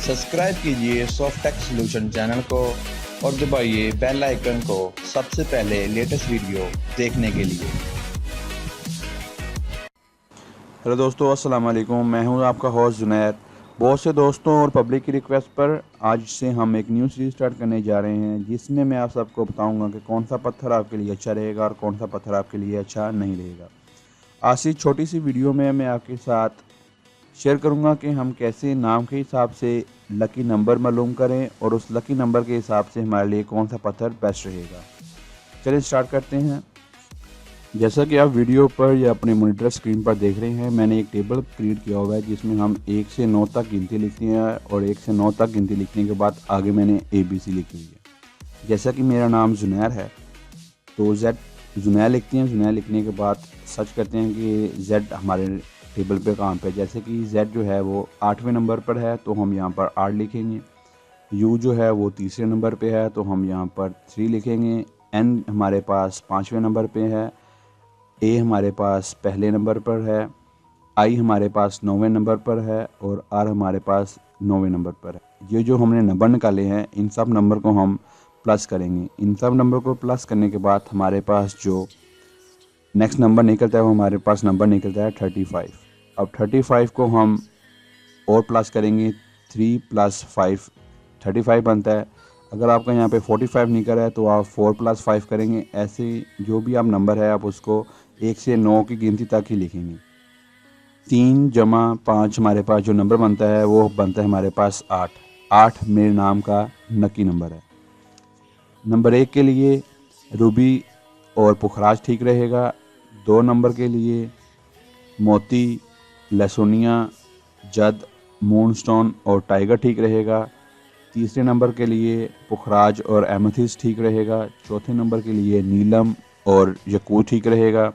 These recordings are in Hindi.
सब्सक्राइब कीजिए सॉफ्टेक सॉल्यूशन चैनल को और दबाइए बेल आइकन को सबसे पहले लेटेस्ट वीडियो देखने के लिए। हेलो दोस्तों, अस्सलाम वालेकुम। मैं हूं आपका होस्ट जुनैर। बहुत से दोस्तों और पब्लिक की रिक्वेस्ट पर आज से हम एक न्यू सीरीज स्टार्ट करने जा रहे हैं, जिसमें मैं आप सबको बताऊंगा कि कौन सा पत्थर आपके लिए अच्छा रहेगा और कौन सा पत्थर आपके लिए अच्छा नहीं रहेगा। आज की छोटी सी वीडियो में मैं आपके साथ शेयर करूंगा कि हम कैसे नाम के हिसाब से लकी नंबर मालूम करें और उस लकी नंबर के हिसाब से हमारे लिए कौन सा पत्थर बेस्ट रहेगा। चलिए स्टार्ट करते हैं। जैसा कि आप वीडियो पर या अपने मॉनिटर स्क्रीन पर देख रहे हैं, मैंने एक टेबल क्रिएट किया हुआ है जिसमें हम 1 से 9 तक गिनती लिखते हैं और 1 से 9 तक गिनती लिखने के बाद आगे मैंने ABC लिखी हुई है। जैसा कि मेरा नाम जुनैर है तो जुनैर लिखते हैं। जुनैर लिखने के बाद सर्च करते हैं कि Z हमारे टेबल पे कहाँ पे। जैसे कि Z जो है वो 8वें नंबर पर है तो हम यहाँ पर 8 लिखेंगे। U जो है वो 3रे नंबर पे है तो हम यहाँ पर 3 लिखेंगे। N हमारे पास 5वें नंबर पे है। A हमारे पास पहले नंबर पर है। I हमारे पास 9वें नंबर पर है और R हमारे पास 9वें नंबर पर है। ये जो हमने नंबर निकाले हैं, इन सब नंबर को हम प्लस करेंगे। इन सब नंबर को प्लस करने के बाद हमारे पास जो नेक्स्ट नंबर निकलता है वो हमारे पास नंबर निकलता है 35। अब 35 को हम और प्लस करेंगे। 3 + 5 35 बनता है। अगर आपका यहाँ पे 45 निकल है तो आप 4 + 5 करेंगे। ऐसे जो भी आप नंबर है आप उसको 1 से 9 की गिनती तक ही लिखेंगे। 3 + 5 हमारे पास जो नंबर बनता है वो बनता है हमारे पास 8। 8 मेरे नाम का लकी नंबर है। नंबर 1 के लिए रूबी और पुखराज ठीक रहेगा। 2 नंबर के लिए मोती, लहसुनिया, जद, मूनस्टोन और टाइगर ठीक रहेगा। 3रे नंबर के लिए पुखराज और एमेथिस्ट ठीक रहेगा। 4थे नंबर के लिए नीलम और यकूत ठीक रहेगा।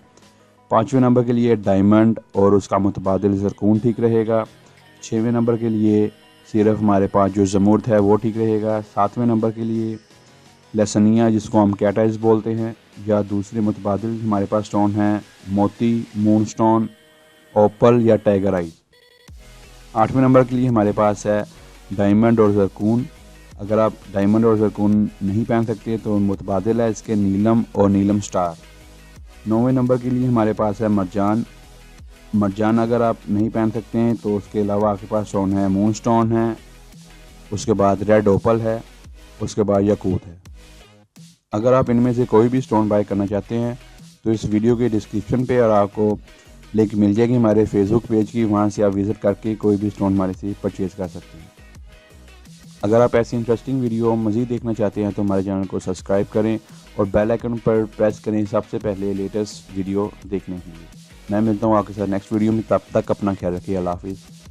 5वें नंबर के लिए डायमंड और उसका मुतबादिल ज़रकून ठीक रहेगा। 6वें नंबर के लिए सिर्फ हमारे पास जो ज़मुर्द है वो ठीक रहेगा। 7वें नंबर के लिए लहसनिया जिसको हम कैटाइज बोलते हैं, या दूसरे मुतबादिल हमारे पास स्टोन हैं मोती, मूनस्टोन, ओपल या टाइगर आई। 8वें नंबर के लिए हमारे पास है डायमंड और ज़रकून। अगर आप डायमंड और ज़रकून नहीं पहन सकते तो मुतबादिल है इसके नीलम और नीलम स्टार। 9वें नंबर के लिए हमारे पास है मरजान। मरजान अगर आप नहीं पहन सकते हैं तो उसके अलावा आपके पास स्टोन है मून स्टोन है, उसके बाद रेड ओपल है, उसके बाद यकूत है। अगर आप इनमें से कोई भी स्टोन बाय करना चाहते हैं तो इस वीडियो के डिस्क्रिप्शन पे और आपको लिंक मिल जाएगी हमारे फेसबुक पेज की, वहाँ से आप विज़िट करके कोई भी स्टोन हमारे से परचेज़ कर सकते हैं। अगर आप ऐसी इंटरेस्टिंग वीडियो मज़ीद देखना चाहते हैं तो हमारे चैनल को सब्सक्राइब करें और बेल आइकन पर प्रेस करें सबसे पहले लेटेस्ट वीडियो देखने के लिए। मैं मिलता हूँ आपके साथ नेक्स्ट वीडियो में। तब तक अपना ख्याल रखिए। अल्लाह हाफिज़।